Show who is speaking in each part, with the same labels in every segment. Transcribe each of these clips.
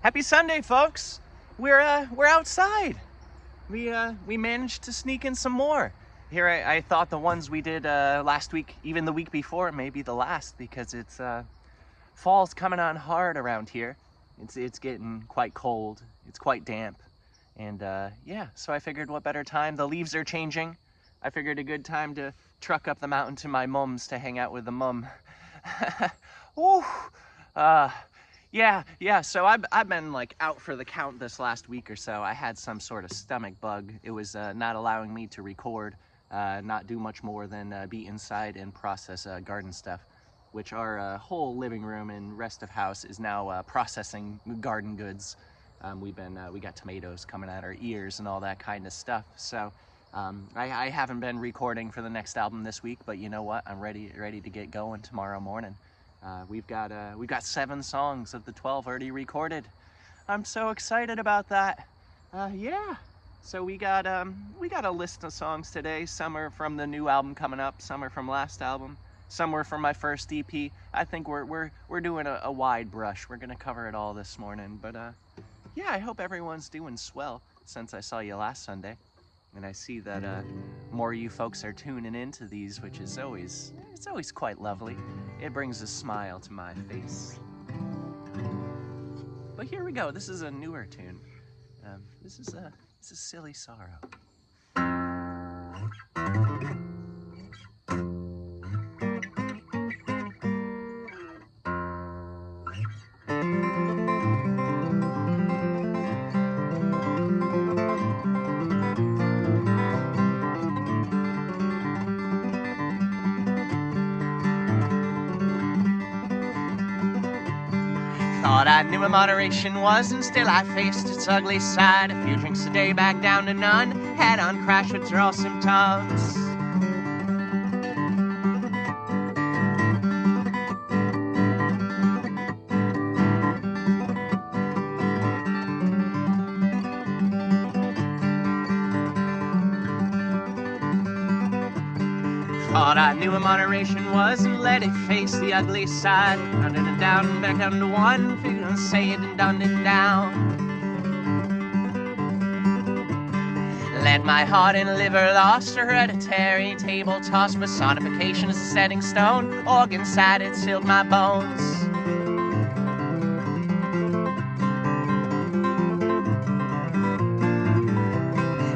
Speaker 1: Happy Sunday, folks. We're outside. We managed to sneak in some more. Here, I thought the ones we did last week, even the week before, may be the last because it's fall's coming on hard around here. It's getting quite cold. It's quite damp, and yeah. So I figured, what better time? The leaves are changing. I figured a good time to truck up the mountain to my mum's to hang out with the mum. Woo. Yeah, so I've been like out for the count this last week or so. I had some sort of stomach bug. It was not allowing me to record, not do much more than be inside and process garden stuff, which our whole living room and rest of house is now processing garden goods. We got tomatoes coming out our ears and all that kind of stuff. So I haven't been recording for the next album this week, but you know what? I'm ready to get going tomorrow morning. We've got 7 songs of the 12 already recorded. I'm so excited about that. Yeah. So we got a list of songs today. Some are from the new album coming up. Some are from last album. Some were from my first EP. I think we're doing a wide brush. We're gonna cover it all this morning. But yeah, I hope everyone's doing swell since I saw you last Sunday. And I see that more of you folks are tuning into these, which is always quite lovely. It brings a smile to my face. But here we go. This is a newer tune. This is Silly Sorrow. Thought I knew what moderation was, and still I faced its ugly side. A few drinks a day, back down to none. Head-on crash, withdrawal symptoms. Thought I knew what moderation was and let it face the ugly side. Round and down and back down to one, figured on say it and done it down. Let my heart and liver lost, hereditary table toss. Personification is a setting stone, organ side it sealed my bones.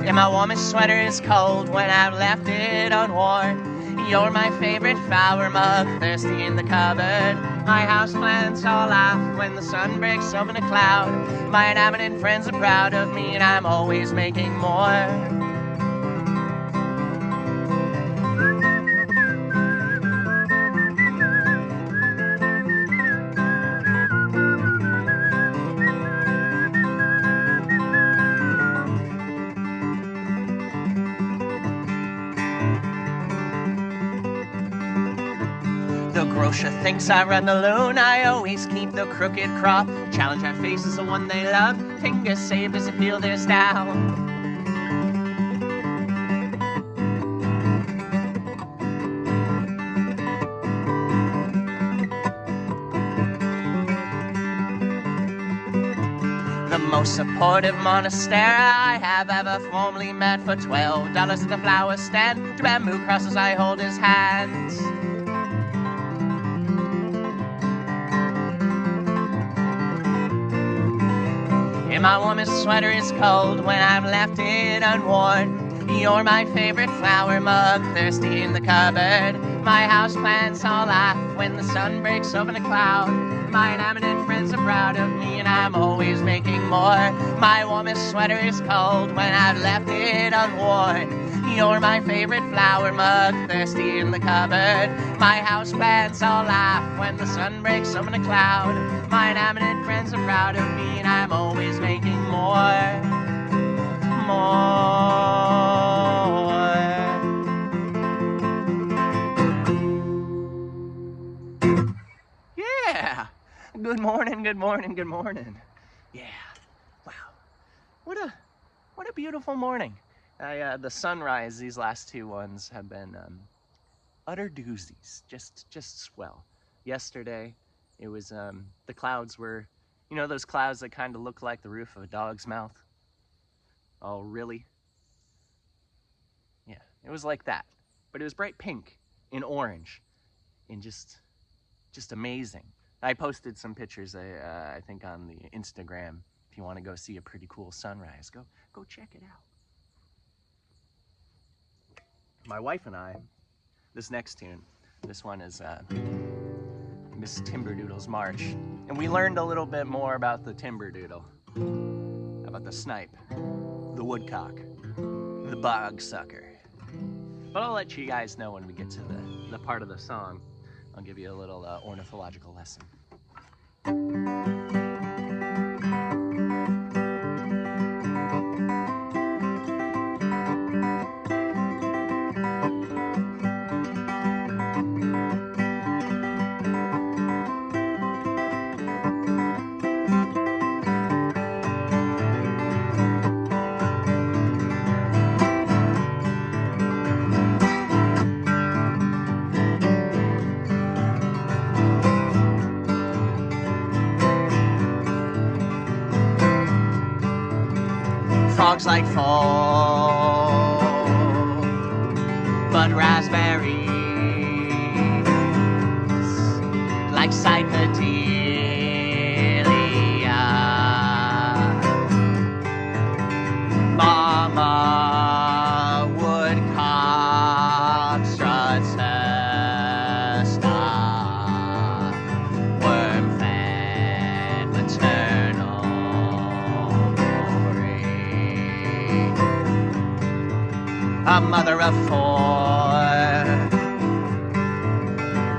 Speaker 1: And my warmest sweater is cold when I've left it unworn. You're my favorite flower mug, thirsty in the cupboard. My houseplants all laugh when the sun breaks open a cloud. My inhabitant friends are proud of me and I'm always making more. The grocer thinks I run the loon, I always keep the crooked crop. Challenge I face is the one they love, fingers saved as the field is down. The most supportive monastery I have ever formally met. For $12 at the flower stand, 2 bamboo crosses I hold his hands. And my warmest sweater is cold when I've left it unworn. You're my favorite flower mug, thirsty in the cupboard. My houseplants all laugh when the sun breaks open a cloud. My inhabitant friends are proud of me and I'm always making more. My warmest sweater is cold when I've left it unworn. You're my favorite flower mug, thirsty in the cupboard. My houseplants all laugh when the sun breaks open a cloud. My inhabitant friends are proud of me and I'm always making more. Yeah! Good morning, good morning, good morning. Yeah. Wow. What a beautiful morning. The sunrise, these last 2 ones have been utter doozies. Just swell. Yesterday, it was the clouds were You know those clouds that kind of look like the roof of a dog's mouth? Oh, really? Yeah, it was like that. But it was bright pink and orange and just amazing. I posted some pictures, I think, on the Instagram. If you want to go see a pretty cool sunrise, go check it out. My wife and I, this next tune, this one is Miss Timberdoodle's March. And we learned a little bit more about the timberdoodle, about the snipe, the woodcock, the bog sucker. But I'll let you guys know when we get to the part of the song. I'll give you a little ornithological lesson. Frogs like fall, but raspberries like psychedelia. Mama woodcock struts her star, worm-fed maternal. A mother of four,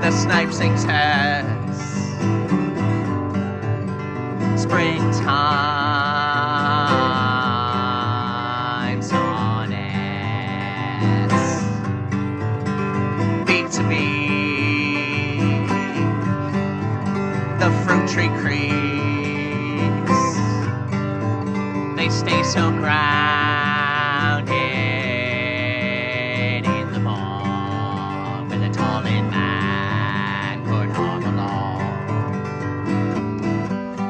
Speaker 1: the snipe sings hers. Springtime sonnets, beat to beat, the fruit tree creaks. They stay so grounded in the bog where the tall and man could hog along.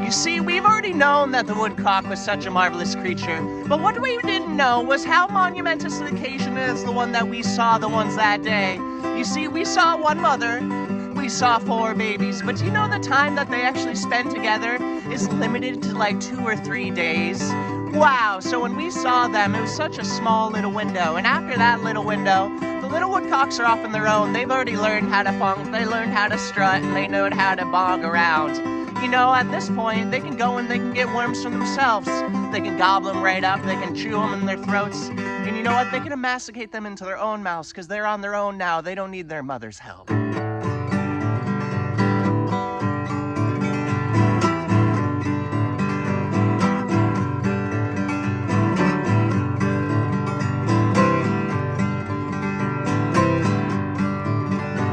Speaker 1: You see, we've already known that the woodcock was such a marvelous creature, but what we didn't know was how monumentous an occasion is the one that we saw the ones that day. You see, we saw one mother, we saw 4 babies, but you know the time that they actually spend together is limited to like 2 or 3 days? Wow, so when we saw them, it was such a small little window, and after that little window, the little woodcocks are off on their own. They've already learned how to funk, they learned how to strut, and they know how to bog around. You know, at this point, they can go and they can get worms for themselves. They can gobble them right up, they can chew them in their throats, and you know what? They can emasculate them into their own mouths, because they're on their own now. They don't need their mother's help.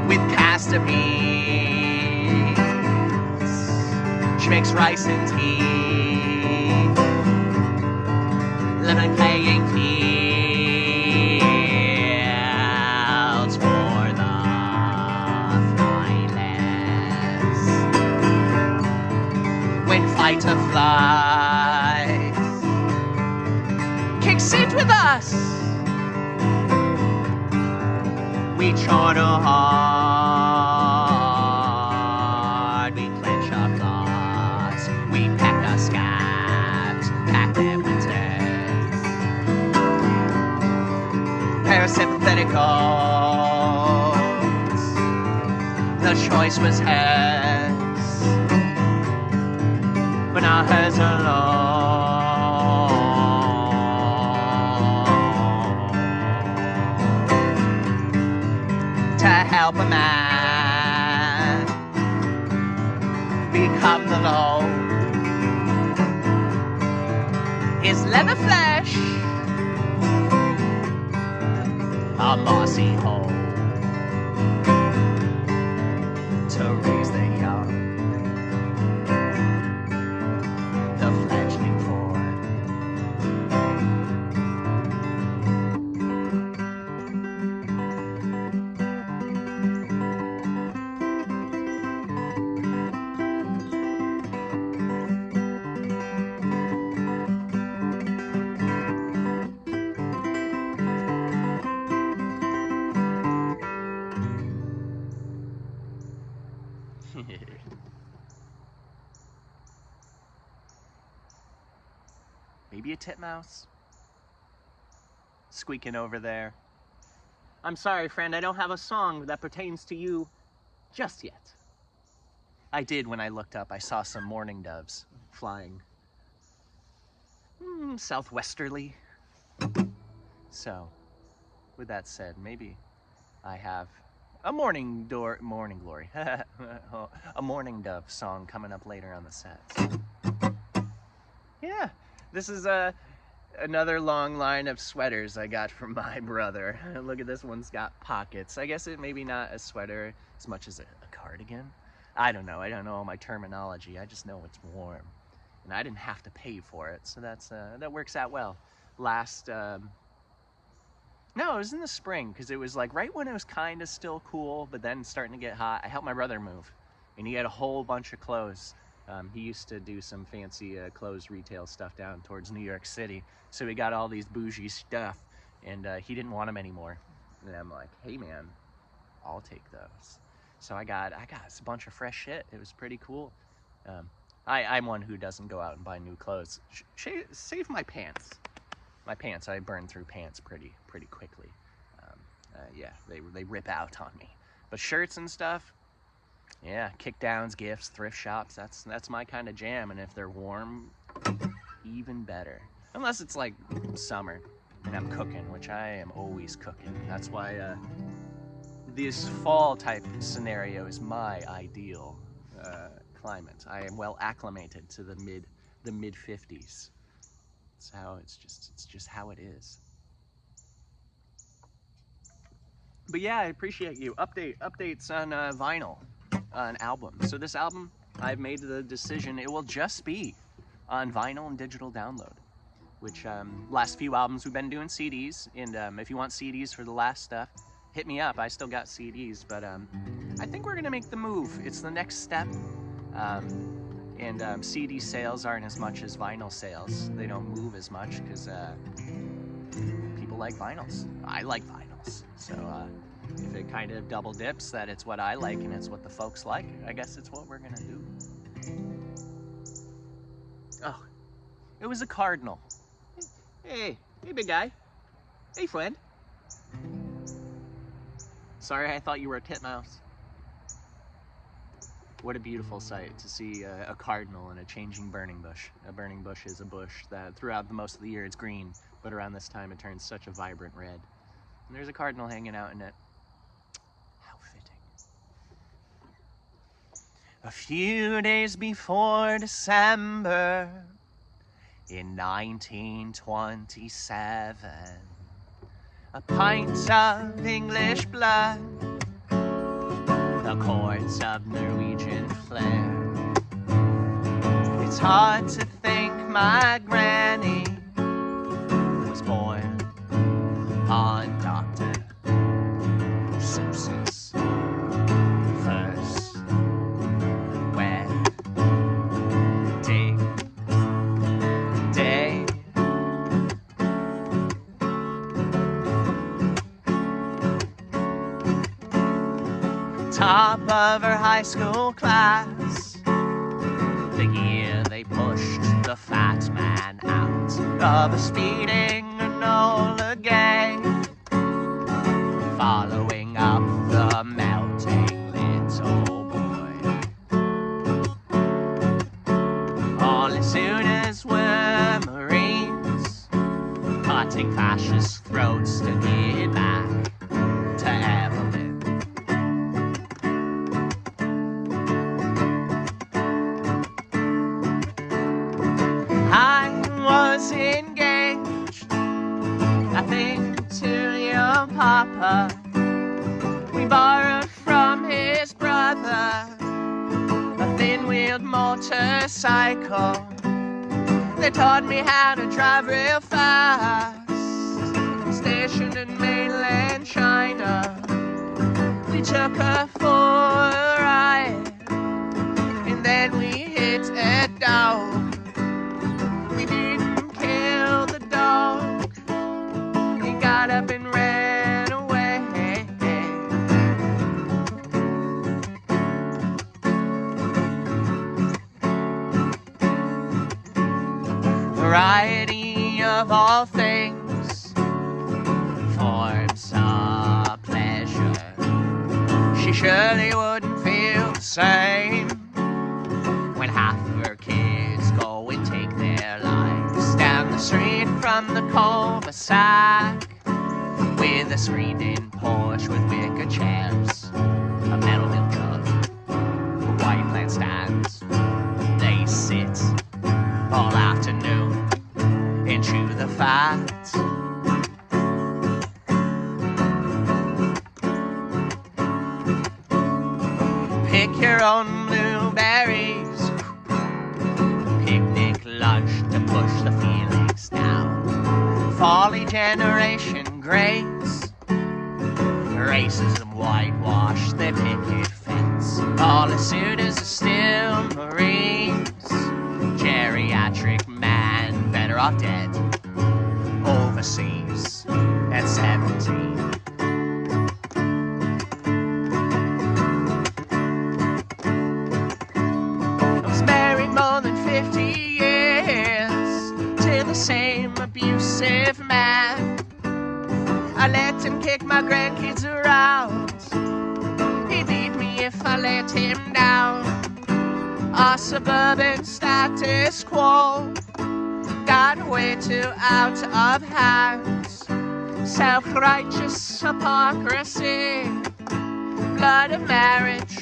Speaker 1: With castor beans, she makes rice and tea, lemon playing fields for the flyless. When fighter flies, kick seat with us. We charter hard, we clench our claws, we pack our scabs, pack them with tents. Parasympathetic odds, the choice was hers, but now hers alone. To help a man become the law, his leather flesh a mossy hole to raise the young, the fledgling form. Maybe a titmouse? Squeaking over there. I'm sorry, friend, I don't have a song that pertains to you just yet. I did when I looked up. I saw some mourning doves flying southwesterly. So, with that said, maybe I have a morning glory, a mourning dove song coming up later on the set. Yeah, this is another long line of sweaters I got from my brother. Look at this one's got pockets. I guess it maybe not a sweater as much as a cardigan. I don't know all my terminology. I just know it's warm. And I didn't have to pay for it, so that works out well. No, it was in the spring, because it was like right when it was kind of still cool, but then starting to get hot. I helped my brother move, and he had a whole bunch of clothes. He used to do some fancy clothes retail stuff down towards New York City, so he got all these bougie stuff, and he didn't want them anymore. And I'm like, hey man, I'll take those. So I got a bunch of fresh shit. It was pretty cool. I'm one who doesn't go out and buy new clothes. Save my pants. My pants, I burn through pants pretty quickly. Yeah, they rip out on me. But shirts and stuff, yeah, kickdowns, gifts, thrift shops, that's my kind of jam. And if they're warm, even better. Unless it's like summer and I'm cooking, which I am always cooking. That's why this fall type scenario is my ideal climate. I am well acclimated to the mid 50s. It's just how it is. But yeah, I appreciate you. Updates on vinyl, on album. So this album, I've made the decision it will just be on vinyl and digital download. Which last few albums we've been doing CDs, and if you want CDs for the last stuff, hit me up. I still got CDs, but I think we're gonna make the move. It's the next step. And CD sales aren't as much as vinyl sales. They don't move as much because people like vinyls. I like vinyls. So if it kind of double dips that it's what I like and it's what the folks like, I guess it's what we're gonna do. Oh, it was a cardinal. Hey big guy. Hey friend. Sorry, I thought you were a titmouse. What a beautiful sight to see a cardinal in a changing burning bush. A burning bush is a bush that throughout most of the year it's green, but around this time it turns such a vibrant red. And there's a cardinal hanging out in it. How fitting. A few days before December in 1927, a pint of English blood, the chords of Norwegian flair. It's hard to think my granny was born on Dr. Seuss's first wedding day. Top of her high school class, the year they pushed the fat man out of a speeding Enola Gay, following up the melting little boy. All as soon as we're Marines, cutting fascist throats to get back to Evelyn. I was engaged, I think, to your papa. We borrowed from his brother a thin-wheeled motorcycle. They taught me how to drive real fast. Stationed in mainland China, we took her for a ride, and then we hit a dog. We didn't kill the dog. He got up and ran away. Variety of all things, forms of pleasure. She surely wouldn't feel the same when half of her kids go and take their lives down the street from the cul-de-sac, with a screened-in Porsche with wicker chairs, a metal milk jug, white plant stands. They sit all afternoon and chew the fat. Pick your own blueberries, picnic lunch to push the feelings down. Folly generation grades, racism whitewash their picket fence. All the suitors are still Marines. Geriatric man, better off dead, overseas at 17. I was married more than 50 years to the same abusive man. I let him kick my grandkids around. He beat me if I let him down. Our suburban status quo got way too out of hand. Self-righteous hypocrisy, blood of marriage,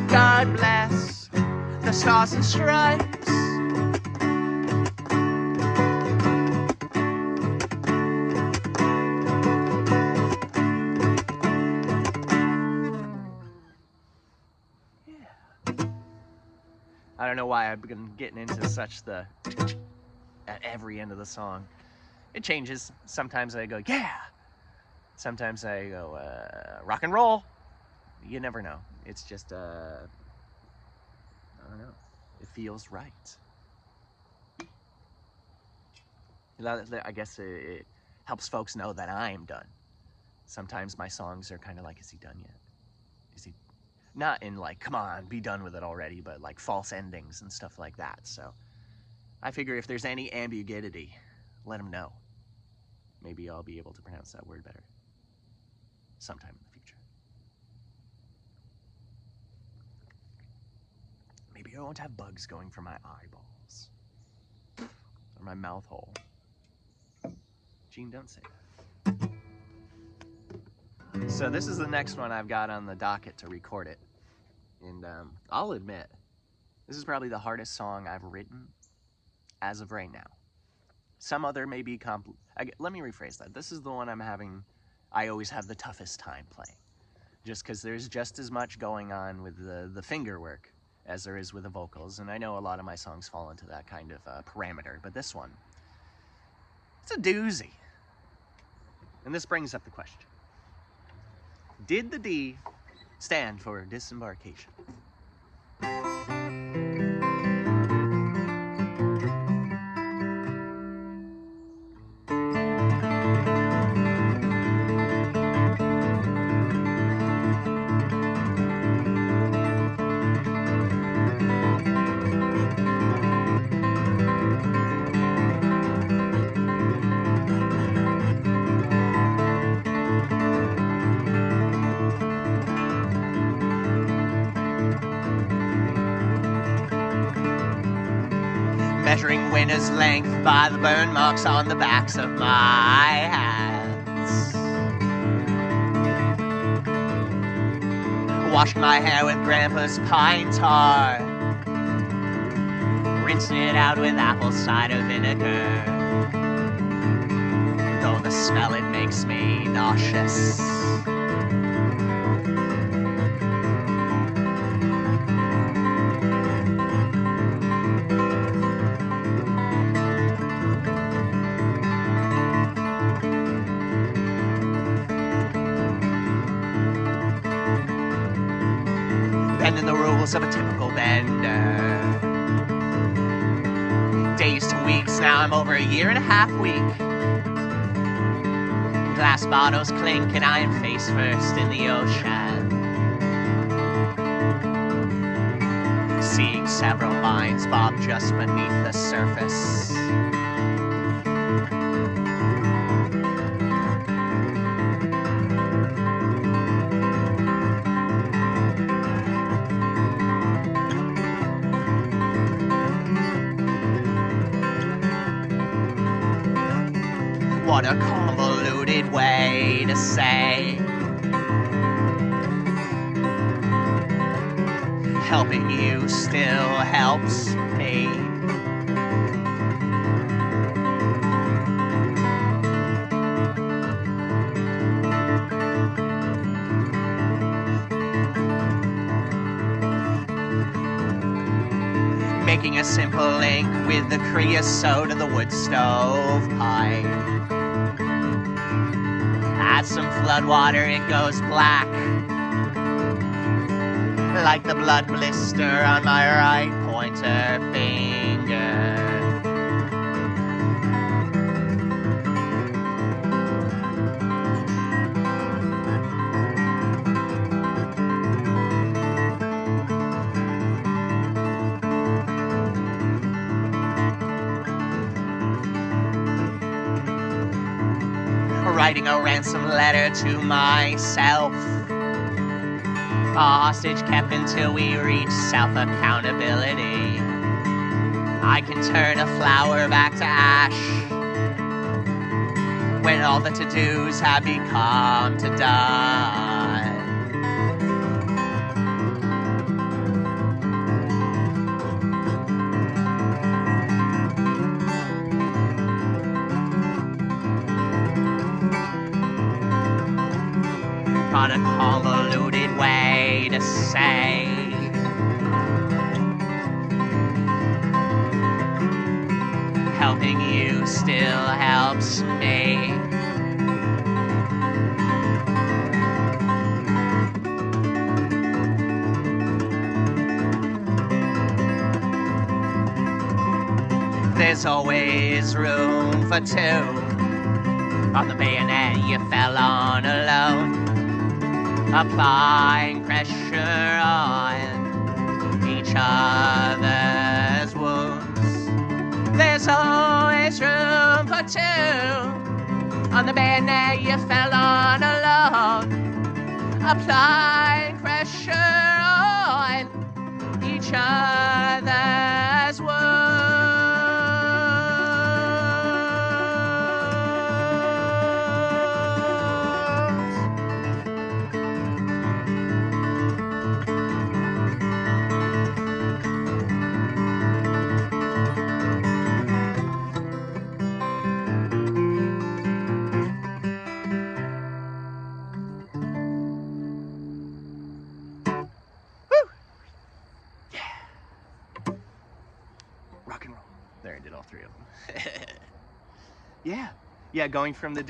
Speaker 1: God bless the stars and stripes. I don't know why I've been getting into such the at every end of the song. It changes. Sometimes I go, yeah. Sometimes I go, rock and roll. You never know. It's just, I don't know. It feels right. I guess it helps folks know that I'm done. Sometimes my songs are kind of like, is he done yet? Is he? Not in like, come on, be done with it already, but like false endings and stuff like that. So I figure if there's any ambiguity, let them know. Maybe I'll be able to pronounce that word better sometime in the future. Maybe I won't have bugs going from my eyeballs or my mouth hole. Gene, don't say that. So this is the next one I've got on the docket to record it. And I'll admit, this is probably the hardest song I've written as of right now. Some other may be let me rephrase that. This is the one I always have the toughest time playing. Just because there's just as much going on with the finger work as there is with the vocals. And I know a lot of my songs fall into that kind of parameter. But this one, it's a doozy. And this brings up the question. Did the D stand for disembarkation? Measuring winter's length by the burn marks on the backs of my hands. Washing my hair with Grandpa's pine tar, rinsing it out with apple cider vinegar. Though the smell, it makes me nauseous. Bending the rules of a typical bender. Days to weeks, now I'm over a year and a half weak. Glass bottles clink and I am face first in the ocean. Seeing several minds bob just beneath the surface. What a convoluted way to say helping you still helps me. Making a simple link with the creosote of the wood stove pipe. Add some flood water, it goes black, like the blood blister on my right pointer finger. Writing a ransom letter to myself. A hostage kept until we reach self-accountability. I can turn a flower back to ash when all the to-dos have become to done. Got a convoluted way to say helping you still helps me. There's always room for two. On the bayonet you fell on alone, applying pressure on each other's wounds. There's always room for two. On the bayonet you fell on alone, applying pressure on each other's wounds. Rock and roll. There, I did all three of them. Yeah, going from the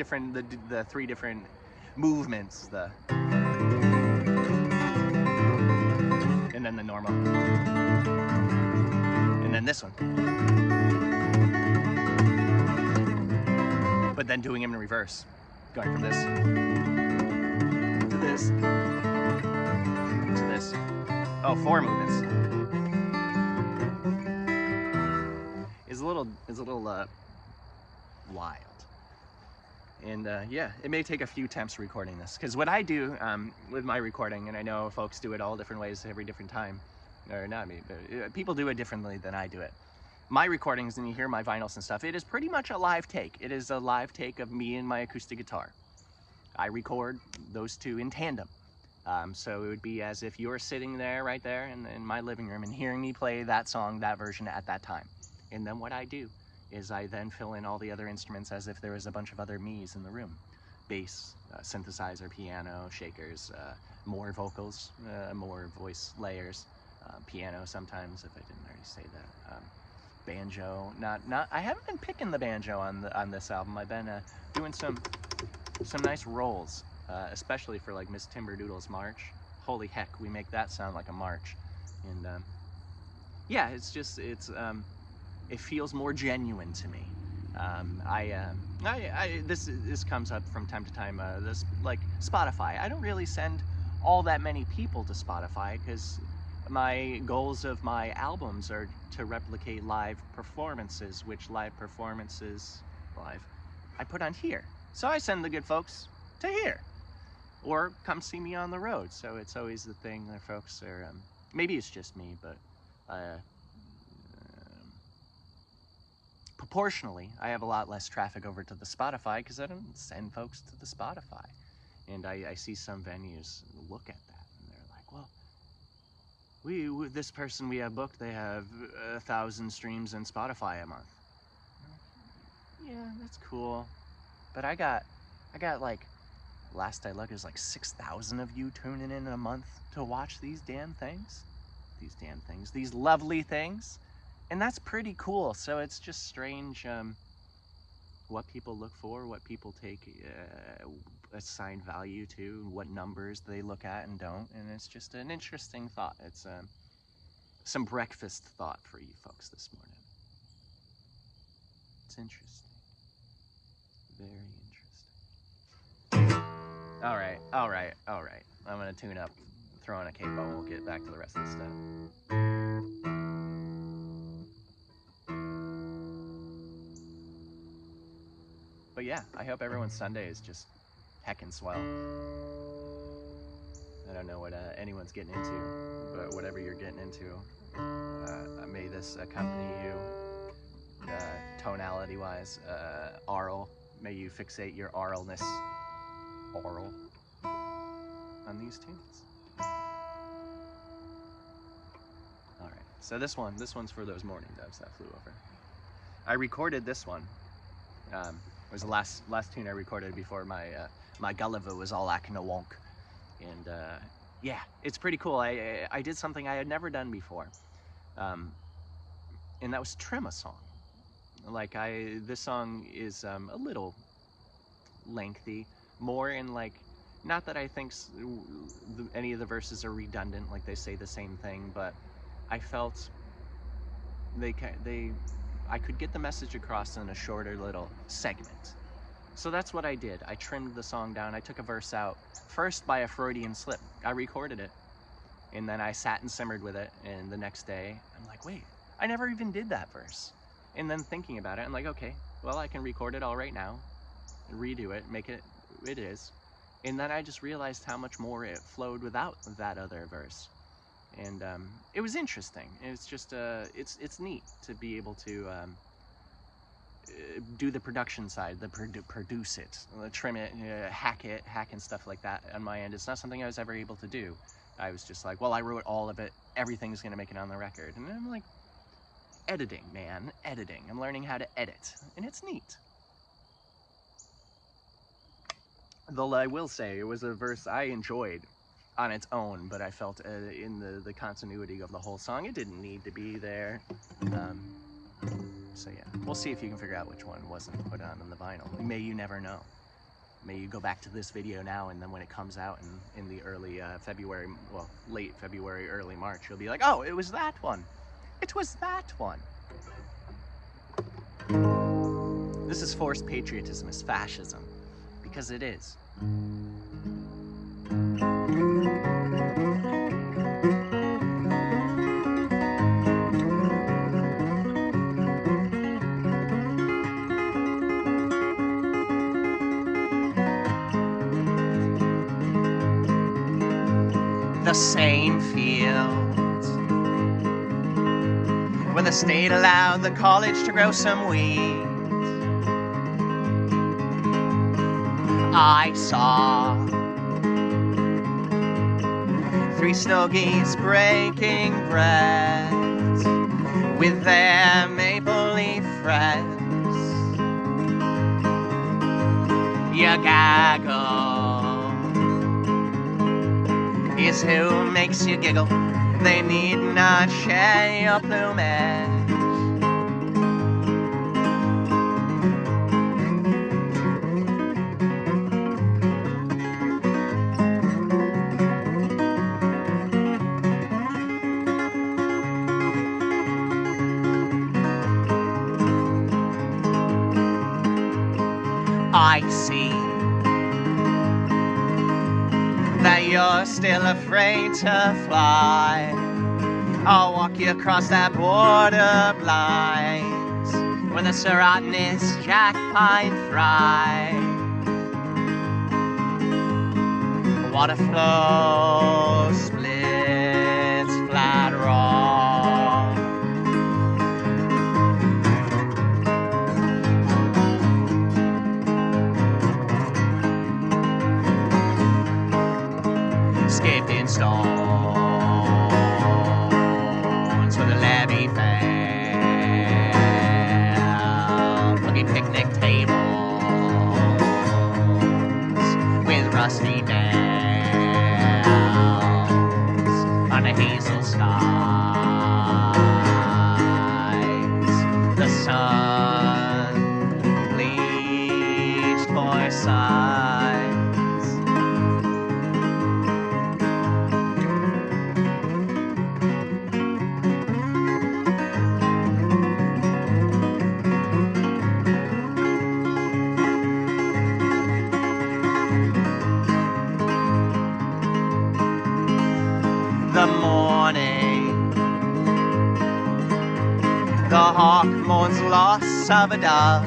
Speaker 1: three different movements, and then the normal, and then this one, but then doing them in reverse, going from this to this to this. Oh, 4 movements. Is a little wild, and yeah, it may take a few attempts recording this, because what I do with my recording, and I know folks do it all different ways every different time, or not me, but people do it differently than I do it. My recordings, and you hear my vinyls and stuff, it is pretty much a live take. It is a live take of me and my acoustic guitar. I record those two in tandem. So it would be as if you're sitting there right there in my living room and hearing me play that song, that version at that time. And then what I do is I then fill in all the other instruments as if there was a bunch of other me's in the room. Bass, synthesizer, piano, shakers, more vocals, more voice layers, piano sometimes, if I didn't already say that. Banjo, I haven't been picking the banjo on this album. I've been doing some nice rolls, especially for like Miss Timberdoodle's March. Holy heck, we make that sound like a march. And yeah, it feels more genuine to me. This comes up from time to time. This, like Spotify. I don't really send all that many people to Spotify, because my goals of my albums are to replicate live performances, which live performances I put on here. So I send the good folks to here, or come see me on the road. So it's always the thing that folks are, maybe it's just me, but proportionally, I have a lot less traffic over to the Spotify because I don't send folks to the Spotify. And I see some venues look at that and they're like, well, this person we have booked, they have 1,000 streams in Spotify a month. Yeah, that's cool. But I got like, last I looked, it was like 6,000 of you tuning in a month to watch these damn things. These lovely things. And that's pretty cool. So it's just strange what people look for, what people take assigned value to, what numbers they look at and don't. And it's just an interesting thought. It's some breakfast thought for you folks this morning. It's interesting. Very interesting. All right. I'm gonna tune up, throw on a capo, and we'll get back to the rest of the stuff. But yeah, I hope everyone's Sunday is just heckin' swell. I don't know what anyone's getting into, but whatever you're getting into, may this accompany you tonality-wise, aural. May you fixate your auralness, aural, on these tunes. All right, so this one's for those mourning doves that flew over. I recorded this one. It was the last tune I recorded before my Gulliver was all acting a wonk. And yeah, it's pretty cool. I did something I had never done before. And that was trim a song. Like this song is a little lengthy, more in like, not that I think any of the verses are redundant, like they say the same thing, but I felt I could get the message across in a shorter little segment. So that's what I did. I trimmed the song down. I took a verse out, first by a Freudian slip. I recorded it, and then I sat and simmered with it, and the next day, I'm like, wait, I never even did that verse. And then thinking about it, I'm like, okay, well, I can record it all right now, redo it, make it is. And then I just realized how much more it flowed without that other verse. And it was interesting. It's just, it's neat to be able to do the production side, produce it, trim it, hack and stuff like that on my end. It's not something I was ever able to do. I was just like, well, I wrote all of it. Everything's going to make it on the record. And I'm like, editing, man, editing. I'm learning how to edit, and it's neat. Though I will say, it was a verse I enjoyed on its own, but I felt in the continuity of the whole song, it didn't need to be there. So yeah, we'll see if you can figure out which one wasn't put on the vinyl. May you never know. May you go back to this video now, and then when it comes out in the early February, well, late February, early March, you'll be like, oh, it was that one. It was that one. This is forced patriotism, is fascism, because it is. The same fields where the state allowed the college to grow some weeds. I saw 3 snow geese breaking bread with their maple leaf friends. You gaggle is who makes you giggle. They need not share your plumage. I see that you're still afraid to fly. I'll walk you across that border blinds where the serotinous jack pine thrives. Water flow splits flat rock. Huggy picnic tables with rusty nails on a hazel skies. The sun bleached for sighs. The morning, the hawk mourns loss of a dove.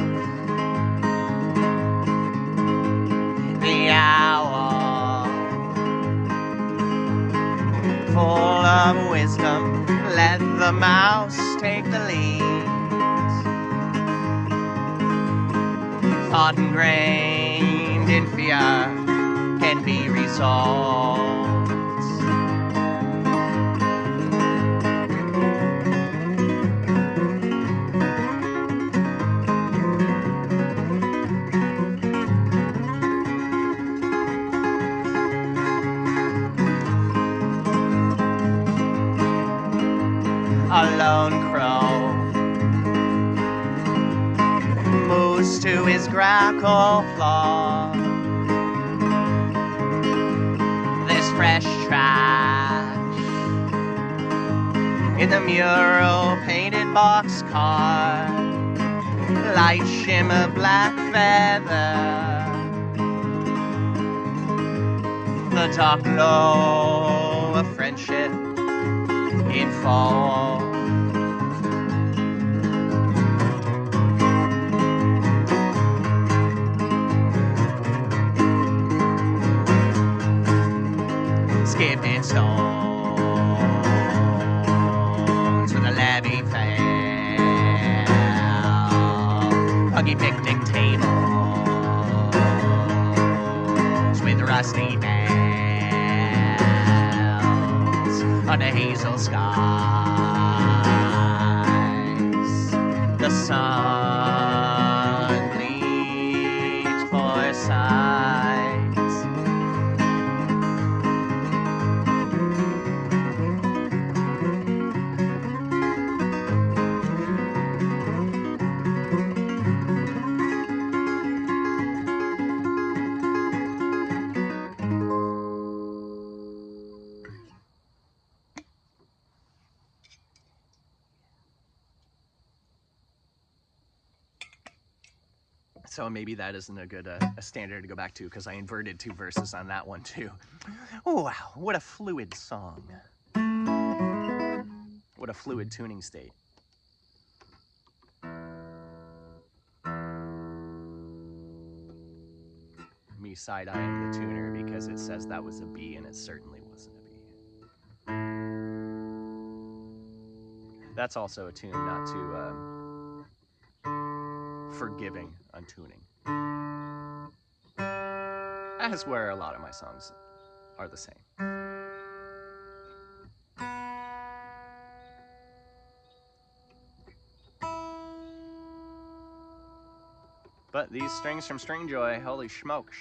Speaker 1: The owl, full of wisdom, let the mouse take the lead. Thought ingrained in fear can be resolved. A lone crow moves to his grackle floor. There's fresh trash in the mural painted boxcar. Light shimmer black feather, the dark glow of friendship in fall. Skipping stones with a levee fell. Huggy picnic tables with rusty nails on a hazel skies. The sun bleached for sighs. So maybe that isn't a good a standard to go back to, because I inverted 2 verses on that one too. Oh, wow, what a fluid song. What a fluid tuning state. Me side-eyeing the tuner because it says that was a B and it certainly wasn't a B. That's also a tune not too forgiving on tuning. As where a lot of my songs are the same. But these strings from Stringjoy, holy smokes,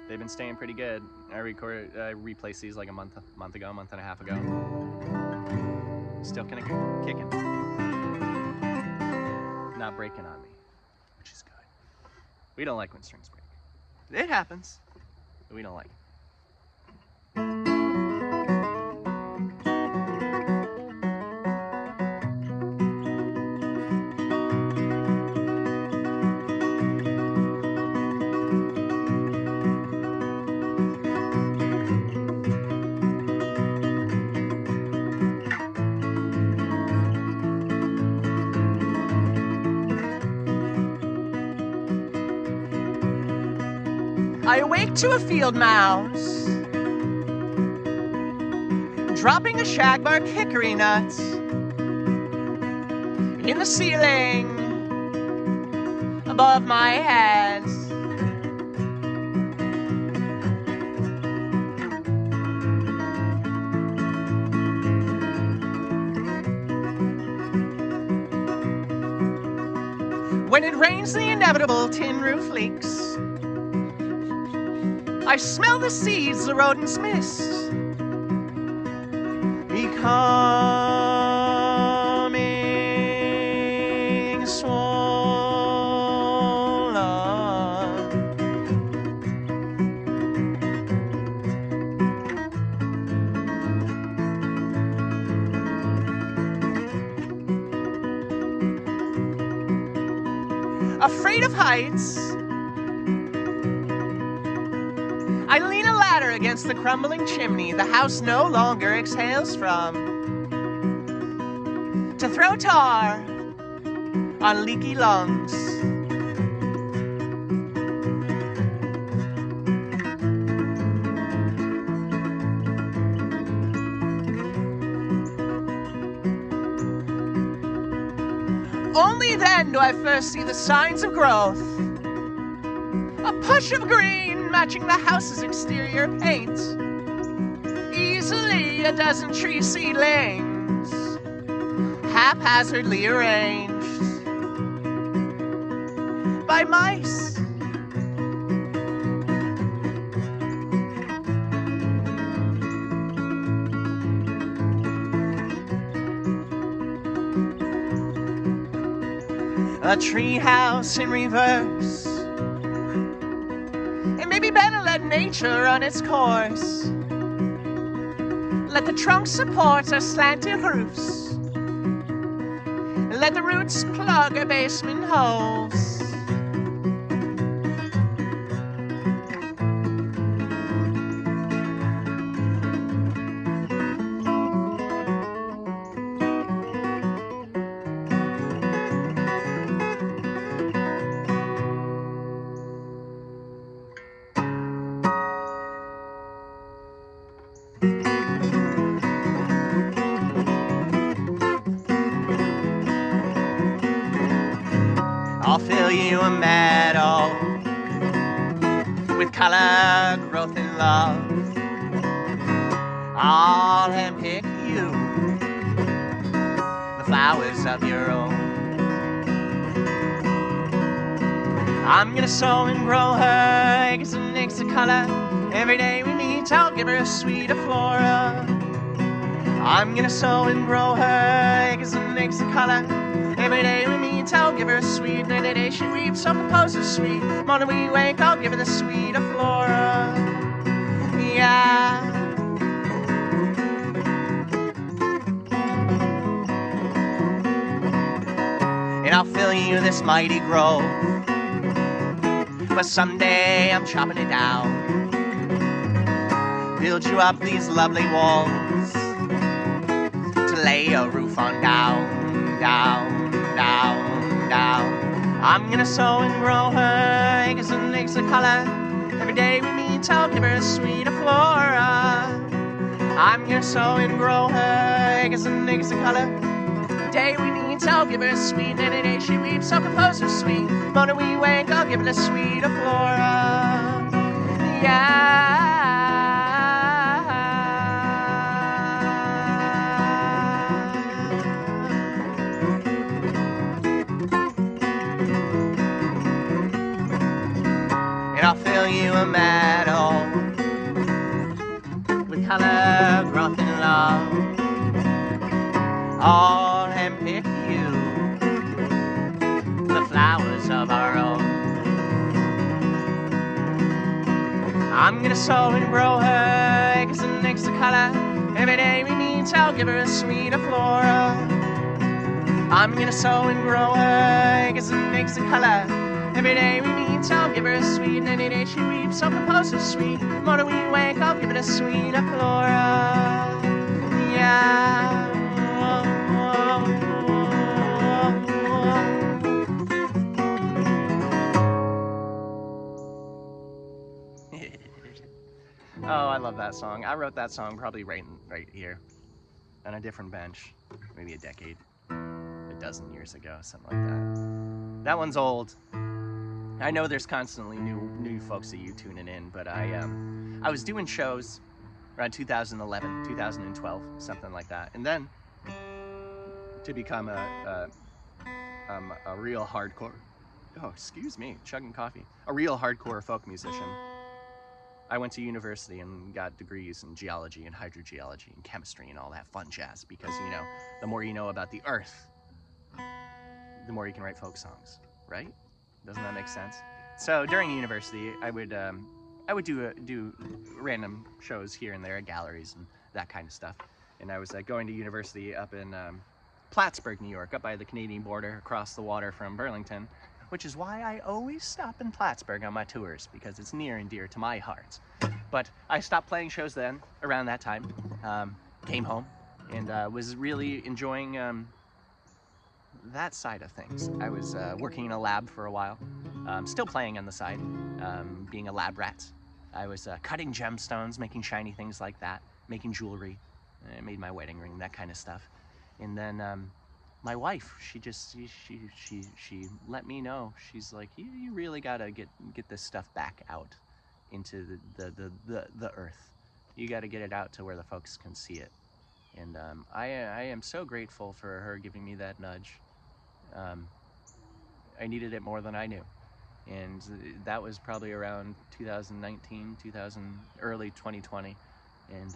Speaker 1: they've been staying pretty good. I replaced these like a month and a half ago. Still kicking. Not breaking on me, which is good. We don't like when strings break. It happens, but we don't like it. I awake to a field mouse dropping a shagbark hickory nuts in the ceiling above my head. When it rains, the inevitable tin roof leaks. I smell the seeds the rodents miss, becoming swollen. Afraid of heights, I lean a ladder against the crumbling chimney the house no longer exhales from, to throw tar on leaky lungs. Only then do I first see the signs of growth. A push of green matching the house's exterior paint. Easily a dozen tree seedlings, haphazardly arranged by mice. A tree house in reverse. It may be better let nature run its course. Let the trunks support our slanted roofs. Let the roots plug our basement holes. I'll fill you a meadow with color, growth, and love. I'll handpick you the flowers of your own. I'm gonna sow and grow her acres and acres of color. Every day we meet, I'll give her a suite of flora. I'm gonna sow and grow her acres and acres of color. Every day we meet, I'll give her a sweet. Every day she weeps, so compose a sweet. Morning we wake, I'll give her the sweet of flora. Yeah. And I'll fill you this mighty grove, but someday I'm chopping it down. Build you up these lovely walls to lay a roof on down, down, down, down. I'm gonna sow and grow her acres and acres of color. Every day we meet, I'll give her a suite of flora. I'm gonna sow and grow her acres and acres of color. Every day we meet, I'll give her a sweet. Every day she weeps, I'll compose her sweet. Morning we wake, I'll give her the sweet of flora. Yeah. I'll fill you a meadow with color, growth, and love. I'll handpick you the flowers of our own. I'm gonna sow and grow her acres and acres of color. Every day we meet, I'll give her a suite of flora. I'm gonna sow and grow her acres and acres of color. Every day we meet, I'll give her a sweet. And any day she weeps, I'll compose her sweet. Morning we wake, I'll give her a sweet of flora. Yeah. Oh, I love that song. I wrote that song probably right here on a different bench, maybe a decade, a dozen years ago, something like that. That one's old. I know there's constantly new folks that you tuning in, but I was doing shows around 2011, 2012, something like that, and then to become a real hardcore Oh, excuse me, chugging coffee. A real hardcore folk musician. I went to university and got degrees in geology and hydrogeology and chemistry and all that fun jazz because, you know, the more you know about the earth, the more you can write folk songs, right? Doesn't that make sense? So during university, I would do random shows here and there at galleries and that kind of stuff. And I was going to university up in Plattsburgh, New York, up by the Canadian border, across the water from Burlington, which is why I always stop in Plattsburgh on my tours, because it's near and dear to my heart. But I stopped playing shows then, around that time, came home, and was really enjoying that side of things. I was working in a lab for a while, still playing on the side, being a lab rat. I was cutting gemstones, making shiny things like that, making jewelry. I made my wedding ring, that kind of stuff. And then my wife, she let me know. She's like, you really gotta get this stuff back out into the earth. You gotta get it out to where the folks can see it. And I am so grateful for her giving me that nudge. I needed it more than I knew. And that was probably around 2019, early 2020. And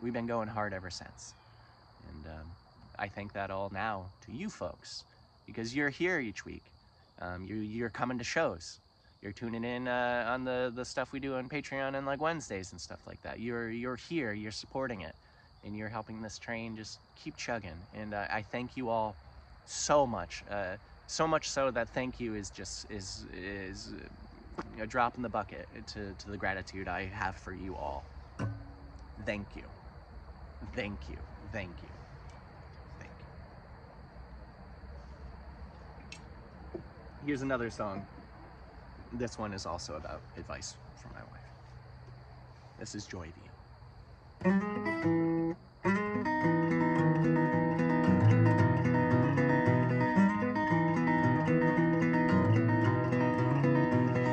Speaker 1: we've been going hard ever since. And I thank that all now to you folks, because you're here each week. You're coming to shows. You're tuning in on the stuff we do on Patreon and like Wednesdays and stuff like that. You're here, you're supporting it, and you're helping this train just keep chugging. And I thank you all so much. So much so that thank you is just a drop in the bucket to the gratitude I have for you all. Thank you. Thank you. Thank you. Thank you. Here's another song. This one is also about advice from my wife. This is Joy View.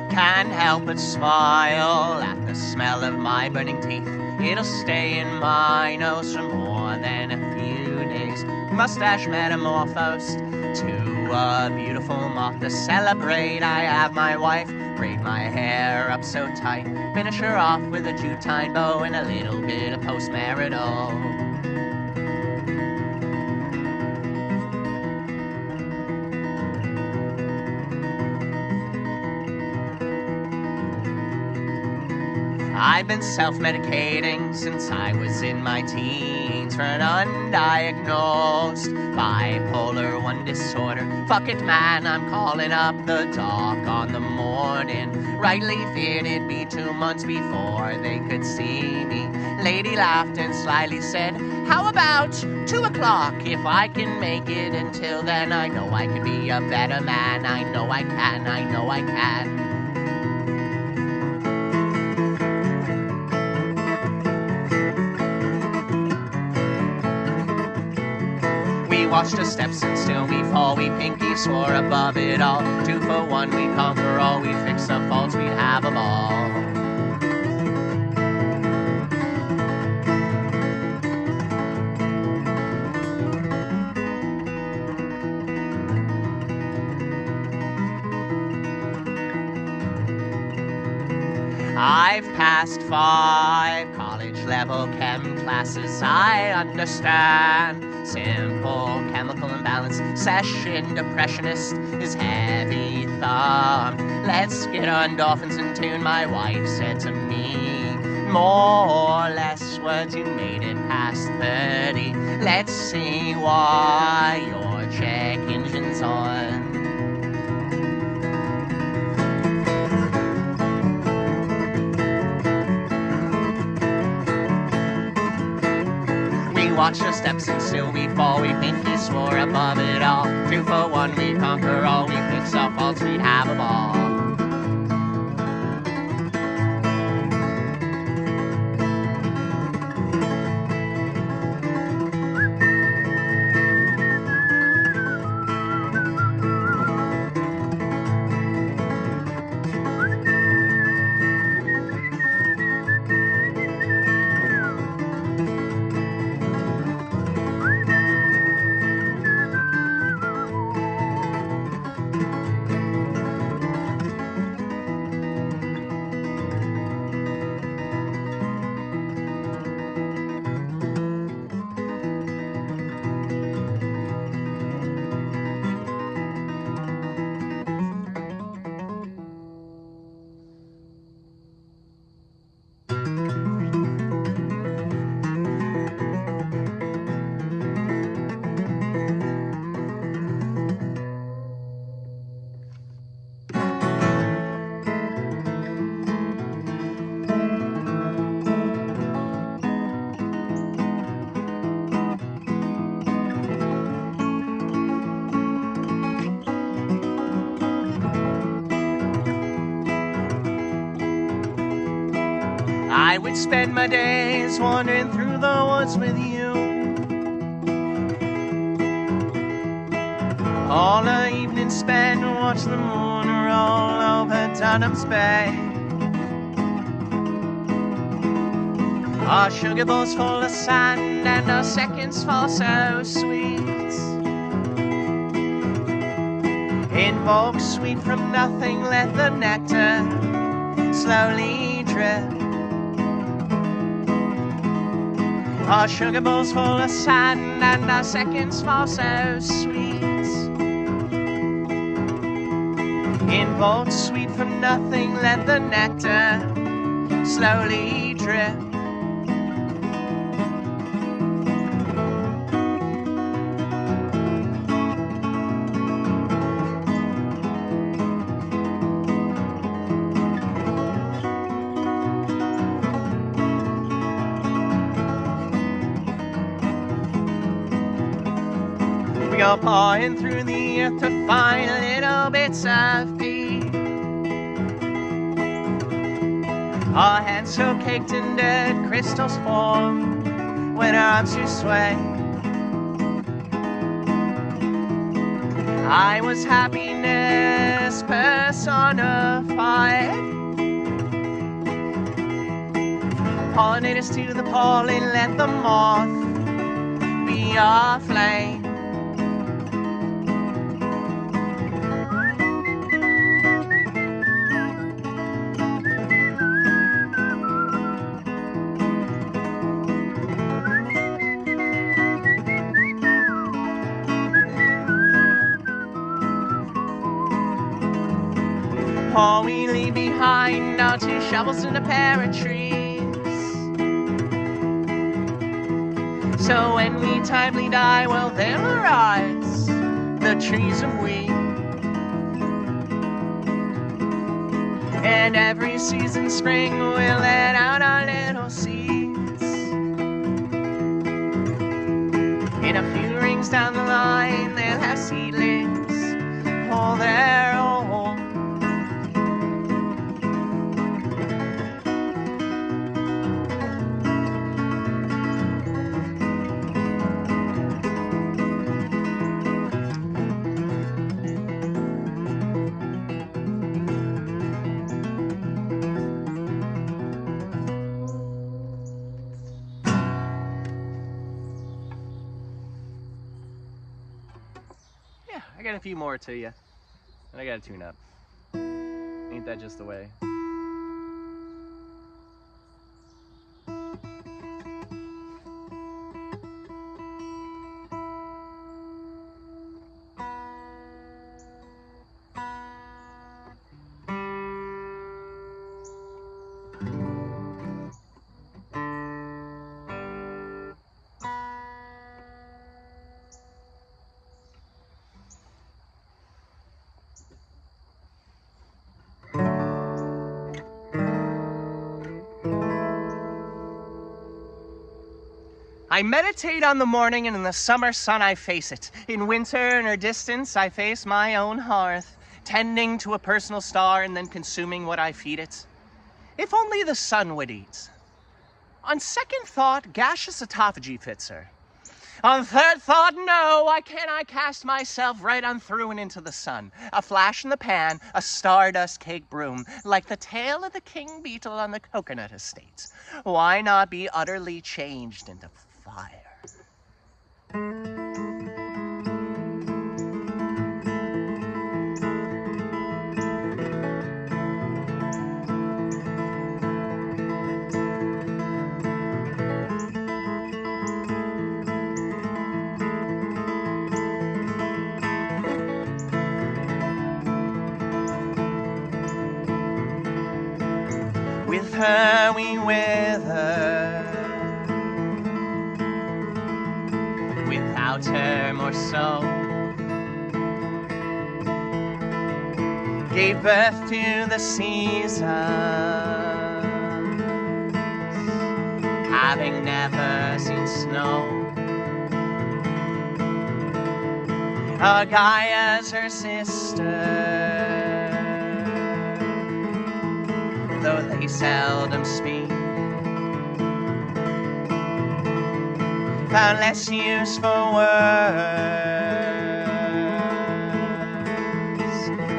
Speaker 1: Can't help but smile at the smell of my burning teeth. It'll stay in my nose for more than a few days. Mustache metamorphosed to a beautiful moth. To celebrate, I have my wife braid my hair up so tight, finish her off with a Jutine bow and a little bit of postmarital. I've been self-medicating since I was in my teens for an undiagnosed bipolar 1 disorder. Fuck it, man, I'm calling up the doc on the morning. Rightly feared it'd be 2 months before they could see me. Lady laughed and slyly said, how about 2 o'clock? If I can make it until then, I know I could be a better man. I know I can, I know I can. Watched our steps and still we fall. We pinky swore above it all. 2 for 1, we conquer all. We fix our faults, we'd have a ball. I've passed 5 college-level chem classes. I understand simple chemical imbalance. Session depressionist is heavy thumbed. Let's get on dolphins in tune, my wife said to me. More or less words, you made it past 30. Let's see why your check engine's on. Watch our steps and still we fall. We pinky swore above it all. 2 for 1, we conquer all. We fix our faults, we'd have a ball. I would spend my days wandering through the woods with you. All the evening spent watching the moon roll over Dunham's Bay. Our sugar bowls full of sand and our seconds fall so sweet. Invoke sweet from nothing, let the nectar slowly drip. Our sugar bowls full of sand and our seconds fall so sweet. Invoke sweet from nothing, let the nectar slowly drip. We go pawing through the earth to find little bits of peace. Our hands so caked in dead crystals form when our arms do sway. I was happiness personified. Pollinators to the pollen, let the moth be our flame. All we leave behind are 2 shovels and a pair of trees. So when we timely die, well, they'll arise, the trees of we. And every season spring we'll let out our little seeds. In a few rings down the line, they'll have seedlings all their own. Yeah, I got a few more to you, and I gotta tune up. Ain't that just the way? I meditate on the morning, and in the summer sun I face it. In winter, in her distance, I face my own hearth, tending to a personal star and then consuming what I feed it. If only the sun would eat. On second thought, gaseous autophagy fits her. On third thought, no, why can't I cast myself right on through and into the sun? A flash in the pan, a stardust cake broom, like the tail of the king beetle on the coconut estate. Why not be utterly changed into fire? With her we wither, without her more so. Gave birth to the seasons, having never seen snow. Our Gaia's her sister, though they seldom speak. found less use for words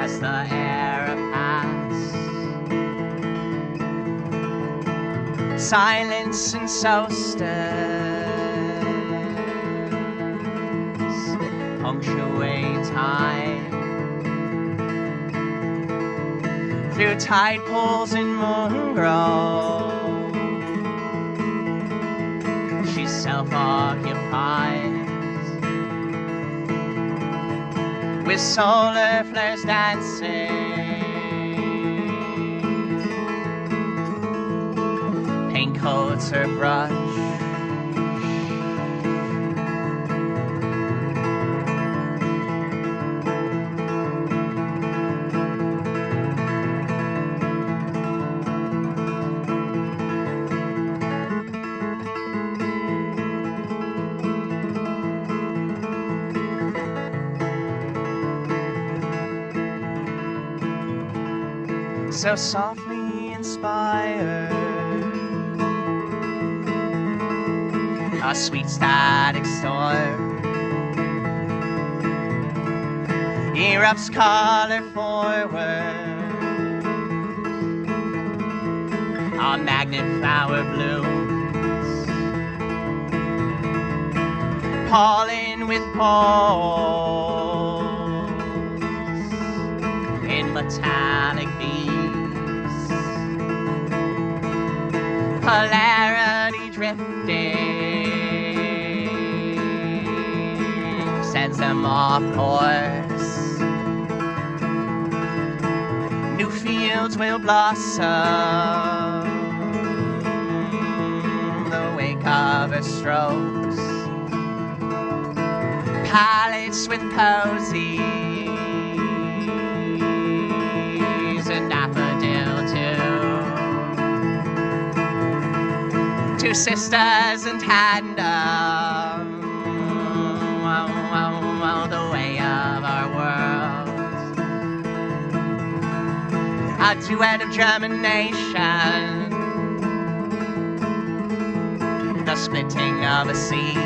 Speaker 1: as the era passed. Silence and solstice punctuate time through tide pools and moon glow. She's self-occupied with solar flares dancing. Paint coats her brush. So softly inspired, a sweet static storm erupts color forward. A magnet flower blooms, pollen with poles in metallic beams. Polarity drifting sends them off course. New fields will blossom, the wake of her strokes. Palettes with posies, a daffodil too. Two sisters in tandem, the way of our world. A duet of germination, the splitting of a seed.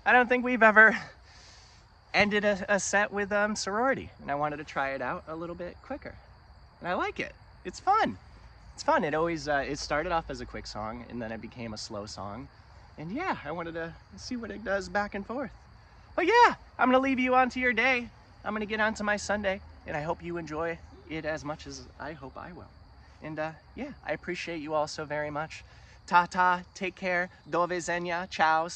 Speaker 1: I don't think we've ever ended a set with sorority, and I wanted to try it out a little bit quicker. And I like it. It's fun. It's fun. It always it started off as a quick song, and then it became a slow song. And yeah, I wanted to see what it does back and forth. But yeah, I'm gonna leave you onto your day. I'm gonna get onto my Sunday, and I hope you enjoy it as much as I hope I will. And yeah, I appreciate you all so very much. Ta-ta, take care, do widzenia, ciao,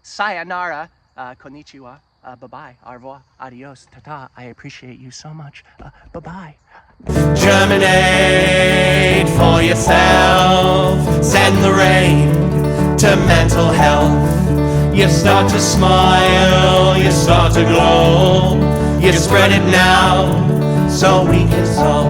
Speaker 1: sayonara, konnichiwa, bye-bye, au revoir, adios, ta-ta. I appreciate you so much. Bye-bye. Germinate for yourself, send the rain to mental health. You start to smile, you start to glow, you spread it now, so we can solve